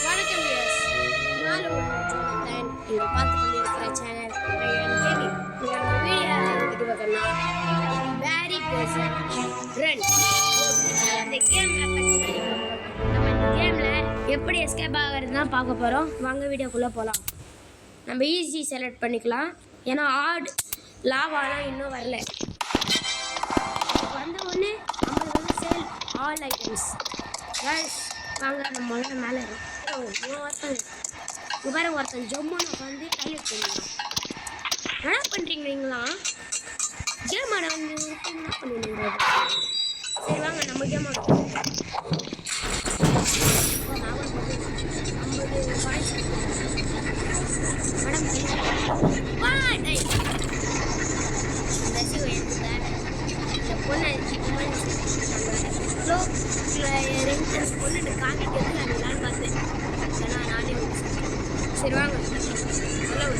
வணக்கம் வியூவர்ஸ். நான் உங்கள் ஜோனத்தன். நீங்கள் பார்த்து கொண்டிருக்கிற சேனல் ரயன் கேமிங். இந்த வீடியோவில் எது பார்க்கணும்னா பேரி பேசன் ரன் இந்த கேமில் பற்றி நம்ம இந்த கேமில் எப்படி எஸ்கேப் ஆகிறது தான் பார்க்க போகிறோம். வாங்க வீடியோக்குள்ளே போகலாம். நம்ம ஈஸி செலக்ட் பண்ணிக்கலாம். ஏன்னா ஆட் லாவாலாம் இன்னும் வரல. வந்த உடனே நம்மளுக்கு சேல் ஆல் ஐட்டம்ஸ் கைஸ். வாங்க நம்ம முதல்ல மேலே ஒருத்தன் ஜம்முன்னு உட்காந்து டைலட் பண்ணிடலாம். என்ன பண்ணுறீங்க நீங்களாம்? கேம் ஆட வந்து என்ன பண்ணிடுங்க. சரி வாங்க நம்ம கேம் ஆட. 50 பாயிண்ட்ஸ் மேடம் இந்த பொண்ணை பொண்ணு காமிக்கிறது நான் பார்த்தேன். ஏன்னா நானே சரி வாங்க நல்ல ஒரு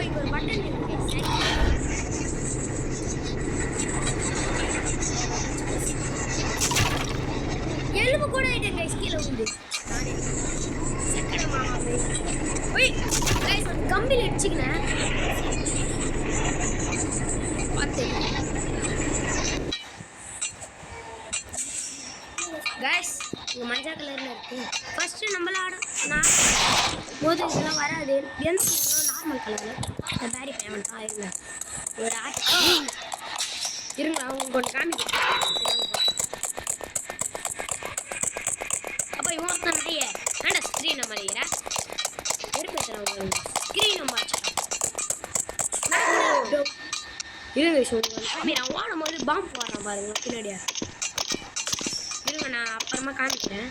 இங்கே ஒரு பட்டன் இருக்கு. எலும்பு கூட ஆயிட்டேங்க கீழே உண்டு. நானே சக்கரை மாமா கம்பியில் அடிச்சுக்கினேன் பார்த்து. கைஸ் இங்கே மஞ்சள் கலரில் இருக்குது. ஃபஸ்ட்டு நம்மள நான் போது இதெல்லாம் வராது. எந்த நார்மல் கலரில் இந்த பேரி பேமெண்ட் தான் இருங்க. ஒரு இருங்க அவங்க கொண்டு காமிக்கிறேன். அப்போ இவன் தான் நிறைய ஏன்டா ஸ்க்ரீன் நம்ம இருக்கிறேன் வெறுப்பேற்றுறேன். ஸ்க்ரீன் நம்ம இருங்க சொல்லி நான் ஓடும் போது பாம்பு போடுறேன் பாருங்க பின்னாடியா. இருங்க நான் அப்புறமா காமிக்கிறேன்.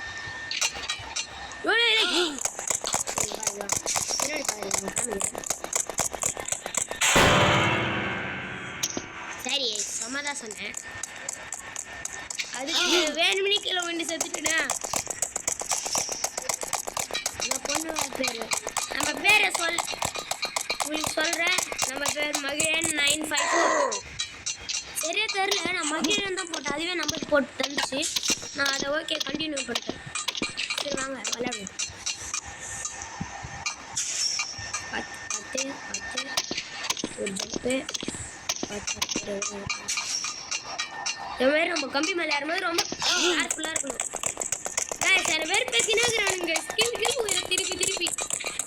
பின்னாடி பாருங்க காமிக்கிறேன். சரி சும்மா தான் சொன்னேன். அதுக்கு வேணுமணி கிலோ வண்டி செத்துட்டேன். இந்த பொண்ணு பேர் நம்ம பேரை உங்களுக்கு சொல்கிறேன். நம்ம பேர் மகிழன் 954. சரியா தெரில. நான் மகிழன் தான் போட்டேன். அதுவே நம்பர் போட்டு தந்துச்சு. நான் அதை ஓகே கண்டினியூ பண்ணிட்டேன். சரி வாங்க விளையாடுவோம். 10 ஒரு ஜம்ப்பு 10 இந்த மாதிரி நம்ம கம்பி மேலே ஏறும்போது ரொம்ப கேர்ஃபுல்லாக இருக்கணும். சில பேர் பேசினாங்க திருப்பி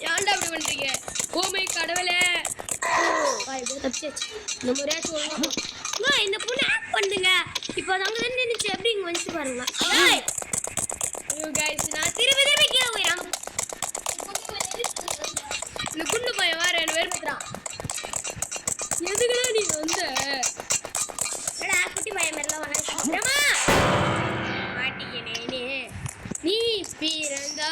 ஏன்டா அப்படி பண்ணுறீங்க? ஓமை கடவுளே தப்பிச்சாச்சு. இந்த முறையாச்சும் இந்த பொண்ணு ஆக்ட் பண்ணுங்க. இப்போ அது அங்கே தான் நினைச்சு எப்படி இங்கே வந்துச்சு பாருங்க. நான் திருப்பி கீழே போயிடாம இந்த குண்டு பையன் வேற 2 பேர் பத்துறான். எதுக்குதான் நீ வந்த குட்டி பையன் மாதிரிலாம் வராமா மாட்டிக்கினேனே நீ பிறந்தா.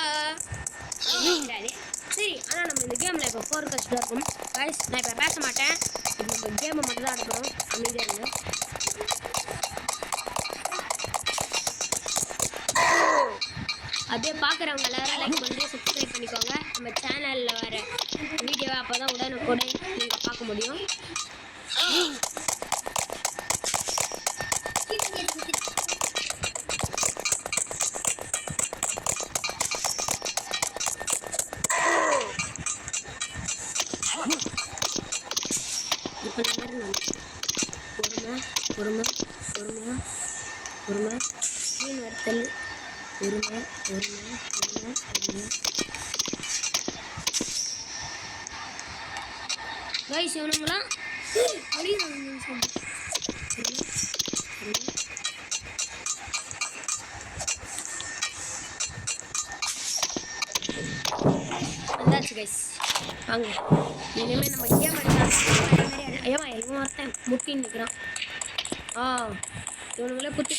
சரி ஆனால் நம்ம இந்த கேமில் இப்போ 4 கஷ்டம் இருக்கும். கைஸ் நான் இப்போ பேச மாட்டேன். இப்போ நம்ம கேமை மட்டும் தான் அனுப்புகிறோம். அமைதியாக இருங்க. அப்படியே பார்க்குறவங்க எல்லாரும் லைக் பண்ணி சப்ஸ்கிரைப் பண்ணிக்கோங்க. நம்ம சேனலில் வர வீடியோவை அப்போ தான் உடனுக்குடன் நீங்கள் பார்க்க முடியும். இப்போ பொறுமை மீன் வறுத்தல் பொறுமை. கைஸ் இவனுங்களாம் வந்தாச்சு கைஸ். வாங்க இனிமேல் நம்ம கேம் ஐயா இவன் ஒருத்தன் முட்டின்னு நிற்கிறான். இவனுங்களே குத்தி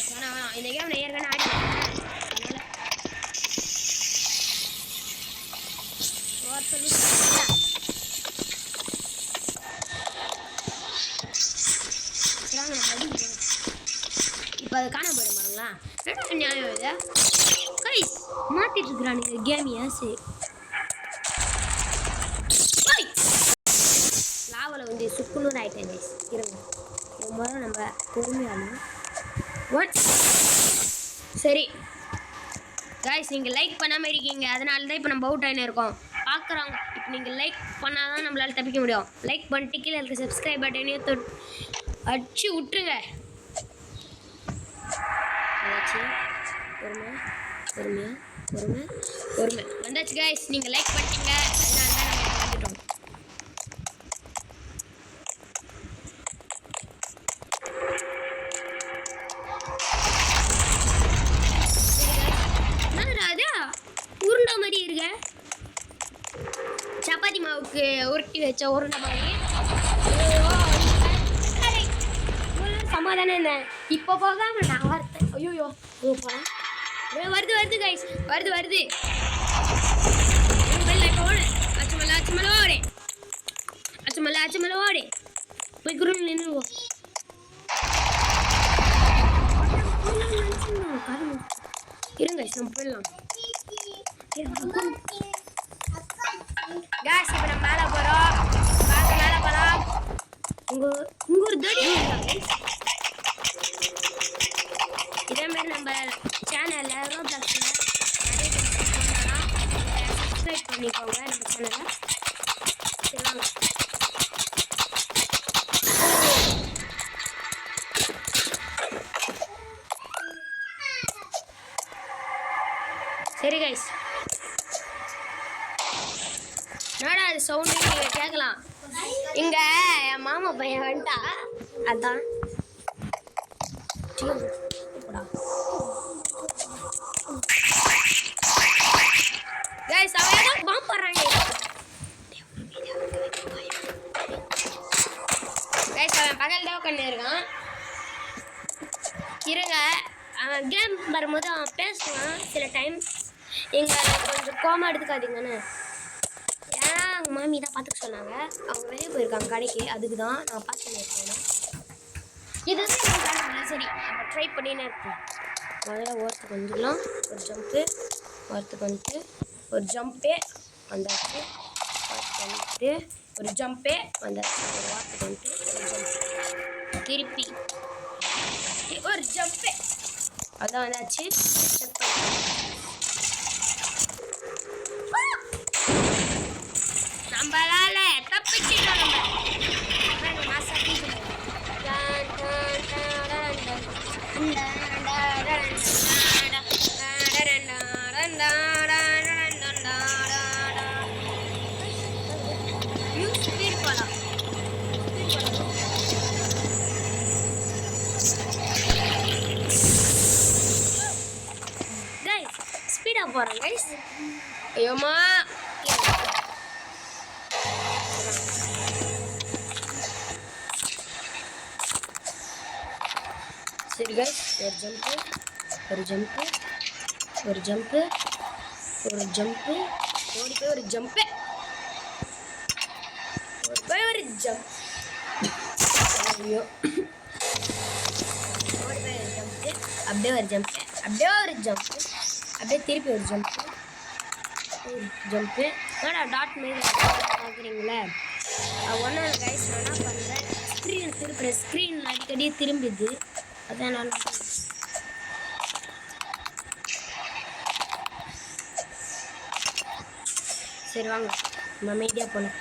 வேணாம். இந்த கேம் நான் ஏற்கனவே ஆடி இப்போ அது காண போயிடும் பாருங்களா. என்ன நியாயம் இதை கைஸ் மாற்றிட்டு இருக்கிறானுங்க கேமியா. சரி சாவலை வந்து சுக்குன்னு ஆயிட்டேன் கைஸ். இருங்க ரொம்ப நம்ம பொறுமையாலும் சரி கைஸ், நீங்கள் லைக் பண்ணாமல் இருக்கீங்க, அதனால தான் இப்போ நம்ம அவுட் ஆகினே இருக்கோம். பார்க்குறாங்க இப்போ நீங்கள் லைக் பண்ணால் தான் நம்மளால் தப்பிக்க முடியும். லைக் பண்ணிட்டு கீழே இருக்க சப்ஸ்கிரைப் பட்டனையும் அடிச்சு விட்டுருங்க. பொறுமை பொறுமையா பொறுமை வந்தாச்சு கைஸ். நீங்கள் லைக் பண்ணிட்டீங்க, அதனால தான் நம்ம வந்துட்டோம். உருண்டை மாதிரி இருக்க சப்பாத்தி மாவுக்கு உருட்டி வச்ச உருண்டை மாதிரி சமாதானம் என்ன இப்போ போகாம நான் வரேன். ஐயோ போகிறேன். வருது கைஸ், வருது அச்சுமல்ல ஓடு போய் குருள் நின்றுவோம். இருங்க நம்ம போயிடலாம். கேஸ் இப்போ நம்ம மேலே போகிறோம். மேலே போகலாம். உங்கள் ஒரு தடி இதே மாதிரி நம்ம சேனலில் ரோப்ளாக்ஸில் நிறைய சப்ஸ்கிரைப் பண்ணிக்கோங்க நம்ம சேனலை. சரி வாங்க. சரி கைஸ், என்னடா அது சவுண்டு நீங்கள் கேட்கலாம். இங்கே என் மாமா பையன் வந்துட்டா, அதான் கைஸ் அவன் ஏதோ பாம்பு போடுறாங்க. கைஸ் அவன் பகல் தான் உட்காந்து இருக்கான். இருங்க, அவன் கேம் வரும்போது அவன் பேசுவான் சில டைம். இங்கே கொஞ்சம் கோமா எடுத்துக்காதீங்கன்னு, ஏன்னா அவங்க மாமி தான் பார்த்துக்க சொன்னாங்க. அவங்க வெளியே போயிருக்காங்க கடைக்கு, அதுக்கு தான் நான் பார்த்து பண்ணியிருக்கேன். இது வந்து சரி நம்ம ட்ரை பண்ணினே இருக்கோம். முதல்ல ஓரத்துக்கு வந்துடலாம். ஒரு ஜம்ப்பு ஓரத்துக்கு வந்துட்டு ஒரு ஜம்பே வந்தாச்சு. வந்துட்டு ஒரு ஜம்பே வந்தாச்சு. ஒரு ஓரத்துக்கு வந்துட்டு ஒரு ஜம்ப், திருப்பி ஒரு ஜம்பே அதான் வந்தாச்சு. செக் பண்ணி நம்மளால தப்பிச்சிட்டோம். நம்ம நான் சத்தி ஸ்பீடா போறோம் கைஸ். ஐயோமா சரி கைஸ், ஒரு ஜம்ப்பு ஓடி போய் ஒரு ஜம்ப்பு ஒரு ஜம்ப். ஐயோ ஓடி போய் ஒரு ஜம்ப்பு, அப்படியே ஒரு ஜம்ப்பு, அப்படியே திருப்பி ஒரு ஜம்ப்பு. என்னடா டாட் மாரி பார்க்குறீங்களே, ஒன்றும் இல்லை கைஸ். நான் என்ன பண்ணுறேன், ஸ்க்ரீன் திருப்புறேன். ஸ்க்ரீன் அடிக்கடி திரும்பிது, அதான் நான் சரி வாங்க நம்ம அமைதியாக போகணும்.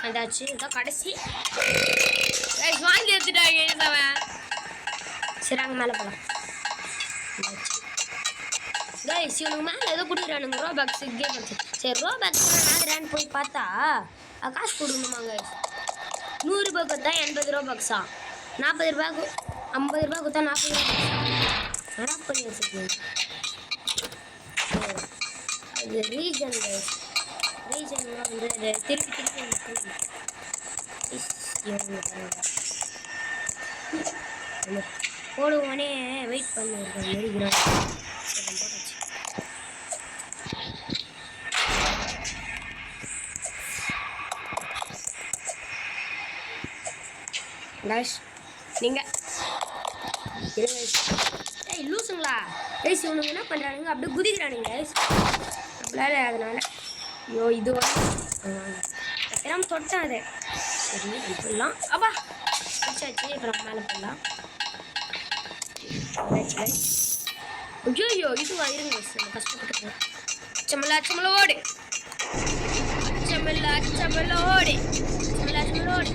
அதாச்சு இதான் கடைசி வாங்கி எடுத்துட்டாங்க. சரி அங்கே மேலே போகலாம். கைஸ் இவனுக்கு மேலே ஏதோ கொடுக்குறானுங்க ரோபாக்ஸு கேம். சரி ரோபாக்ஸ் நாடுறான்னு போய் பார்த்தா காசு கொடுக்கணுமாங்க. 100 ரூபாய் கொடுத்தா 80 ரோபாக்ஸா, 40 ரூபாய்க்கு 50 ரூபாய் கொடுத்தா 40 ரூபாய். என்ன பண்ணி வச்சுருக்கீங்க? அது ரீஜன் வந்து திருப்பி போடுவோனே வெயிட் பண்ணிருக்கேன். நெருங்கிறான் கைஸ். நீங்க ஏய் லூசுங்களா கைஸ் இவனுங்க என்ன பண்ணுறானுங்க அப்படியே குதிக்கிறானுங்க கைஸ் நம்மளால அதனால ஐயோ இது தெரியாம தொட்டேன் அது சரி போடலாம் அப்பா பிடிச்சாச்சு இப்போ நம்ம மேலே போடலாம் ஐயோ இதுவா இருங்க நம்ம கஷ்டப்பட்டு அச்சமல்ல அச்சமலோடு அச்சமல்ல அச்சமலோடு அச்சமல்ல அச்சமலோடு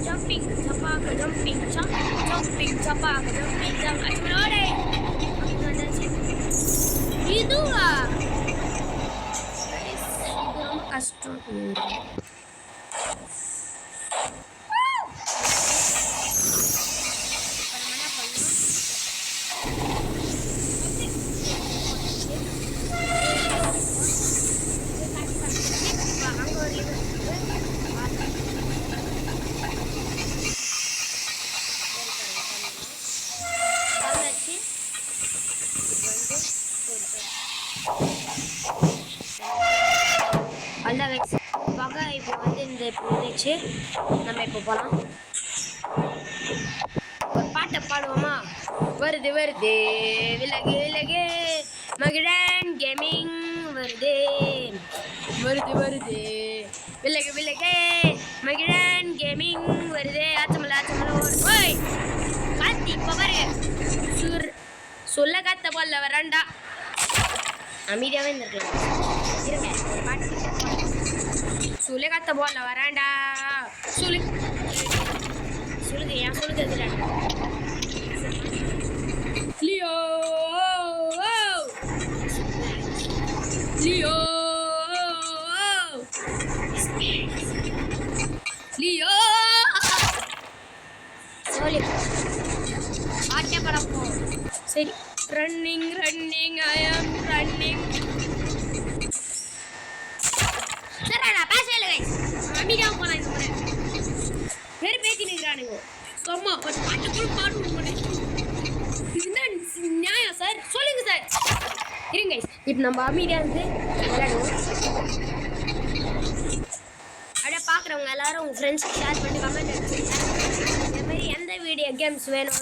ஜம்பிங் சப்பாக்க ஜம்பிங் ஜம்பிங் சப்பாக்க ஜம்பிங் ஜம்ப் அச்சமலோடு இதுவா இது ரொம்ப கஷ்டம் இப்போ வந்து இந்த இருந்துச்சு நம்ம இப்போ போகலாம் ஒரு பாட்டை பாடுவோமா வருது வருது விலகு விலகு மகிழன் கேமிங் வருது வருது வருது விலகு விலகு மகிழன் கேமிங் வருது ஆச்சமல்ல ஆச்சமல்ல ஓய் காத்தி இப்போ பாருங்க சொல்ல காத்த போல வராண்டா அமைதியாகவே இருந்திருக்கலாம் இருங்க பாட்டு சுழு காத்த போல வராண்டா சுழுகு ஏன் சுழுகுதுல லியோ லியோ லியோ சொல்லி பாட்டே படப்போம் சரி ரன்னிங் ரன்னிங் ஐ ஆம் ரன்னிங் சரிடா பேசல கைஸ் அமைதியாக போகலாம் இந்த முறை பேர் பேசி நிற்கிறானுங்க சும்மா ஒரு பாட்டு கூட பாடுவோம் இதுதான் நியாயம் சார் சொல்லுங்க சார் இருங்க இப்போ நம்ம அமைதியாக இருந்து விளையாடுவோம் அப்படியே பார்க்குறவங்க எல்லாரும் உங்கள் ஃப்ரெண்ட்ஸ்க்கு ஷேர் பண்ணி கமெண்ட் அடிச்சுங்க இதே மாதிரி எந்த வீடியோ கேம்ஸ் வேணும்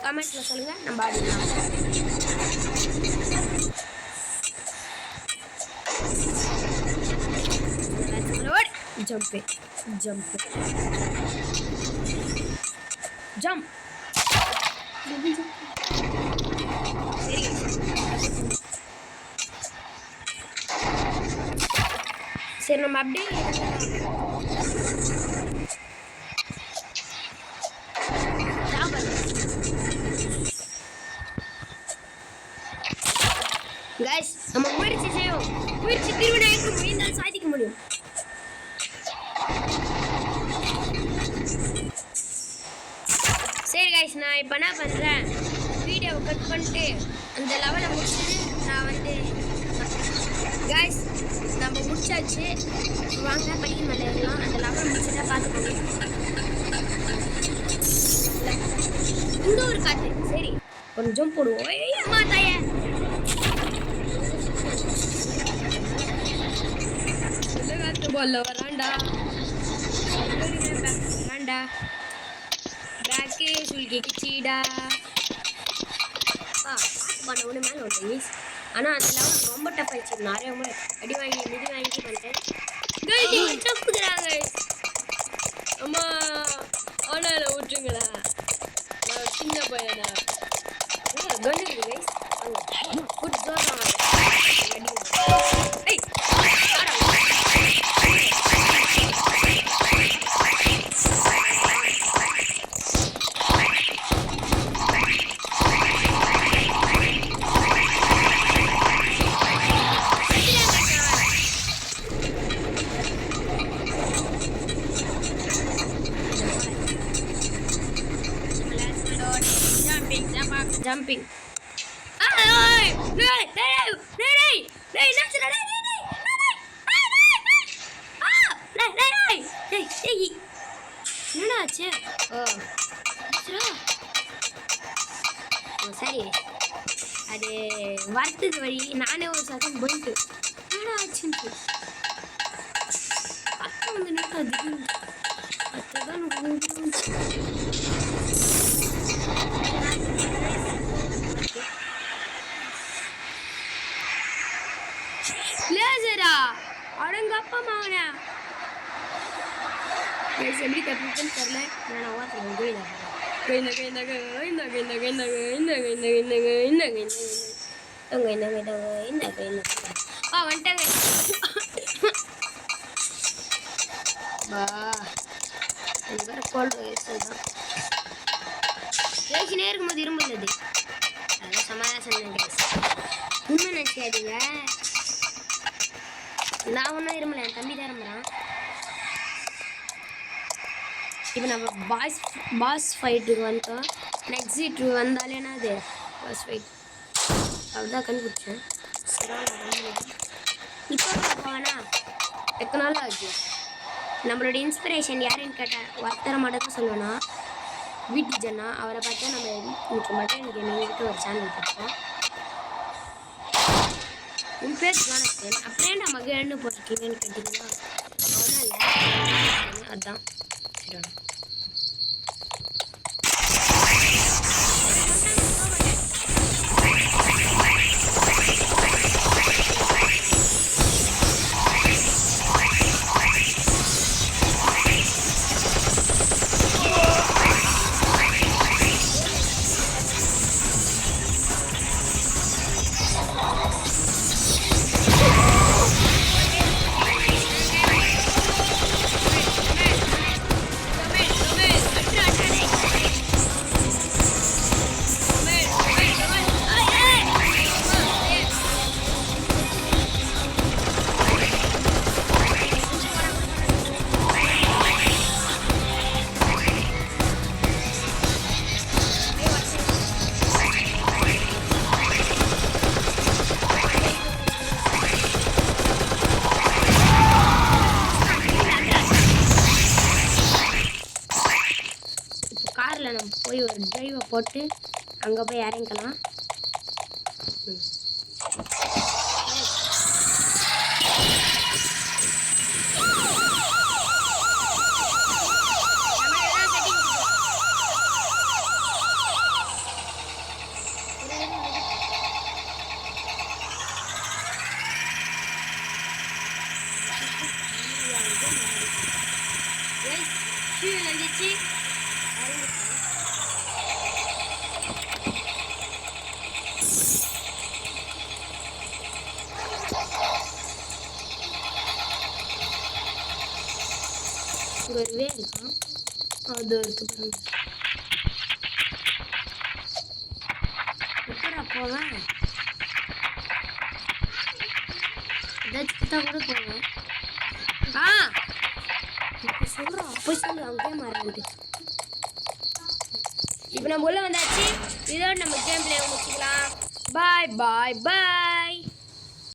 கமெண்ட்டில் சொல்லுங்கள் நம்ம ஆடிடலாம் jump it jump it jump சரி நம்ம அப்படியே guys நம்ம முயற்சி செய்வோம் முயற்சி திருவினைக்கு முயன்றால் சாதிக்க முடியும் சரி கைஸ் நான் இப்போ என்ன பண்ணுறேன் வீடியோவை கட் பண்ணிட்டு அந்த லெவலை முடிச்சுட்டு நான் வந்து கைஸ் நம்ம முடிச்சாச்சு வாங்க படிக்க மாட்டேங்கலாம் அந்த லெவலை முடிச்சுட்டா பார்த்துக்கோங்க இந்த ஒரு காற்று சரி ஒரு ஜம்ப் போடுவோம் அம்மா தாய காற்று போல வராண்டா வராண்டா பேக்கே சுல்கி கிச்சிடா பண்ண ஒன்று மேலே ஒன்று மிஸ் ஆனால் அந்த லெவல் ரொம்ப டஃப் ஆயிடுச்சு நிறைய முறை அடி வாங்கி மிதி வாங்கி பண்ணிட்டேன் தப்புக்கிறாங்க அம்மா ஆனால் விட்டுருங்களா நான் சின்ன பையனா கண்டு கைஸ் ஃபுட் ஜோன் ஏய் jumping என்னாச்சு சரி அது வரத்துக்கு வழி நானே ஒரு சத்தம் போயிட்டு என்ன ஆச்சுன்ட்டு வந்து லேசரா அடங்கப்பா மாவனா எப்படி தப்பிச்சுன்னு தெரியல. நான் ஓட்டுறேன் வந்துட்டாங்க. பேசினே இருக்கும்போது இரும்புள்ளது அதான் சமாதானம் உண்மை நினைக்காதீங்க. நான் ஒன்றும் இரும்பல, என் தம்பி தான் இரும்புறான். இப்போ நம்ம பாஸ் ஃபைட்டுக்கு வந்துட்டோம். நெக்ஸ்ட் சீட்டு வந்தாலே அது பாஸ் ஃபைட் அவ்வளோதான் கண்டுபிடிச்சேன். இப்போ போவேனா டெக்னாலஜி நம்மளோட இன்ஸ்பிரேஷன் யாருன்னு கேட்டால் ஒருத்தரை மட்டும் சொல்லணும்னா வீட்டு ஜன்னா. அவரை பார்த்தா நம்ம இன்னைக்கு மட்டும் எங்ககிட்ட ஒரு சேனல் பார்ப்போம். உன் பேர் ஜானத்தன், அப்படியே நம்ம மகிழ்ந்து போட்டிருக்கீங்கன்னு கேட்டிங்கன்னா அவனும் இல்லை, அதுதான் சரி. நம்ம போய் ஒரு டிரைவை போட்டு அங்கே போய் இறங்கிக்கலாம். வந்துச்சு ஒரு வே இருக்கும், அது இருக்கு. எப்படா போவேன், ஏதாச்சும் கூட போவேன். இப்போ சொல்கிறோம், போய் சொல்லு அங்கேயே மாறிட்டு. இப்போ நம்ம உள்ள வந்தாச்சு. இதோட நம்ம கேம் பிளே முடிச்சுக்கலாம். பாய் பாய் பாய்.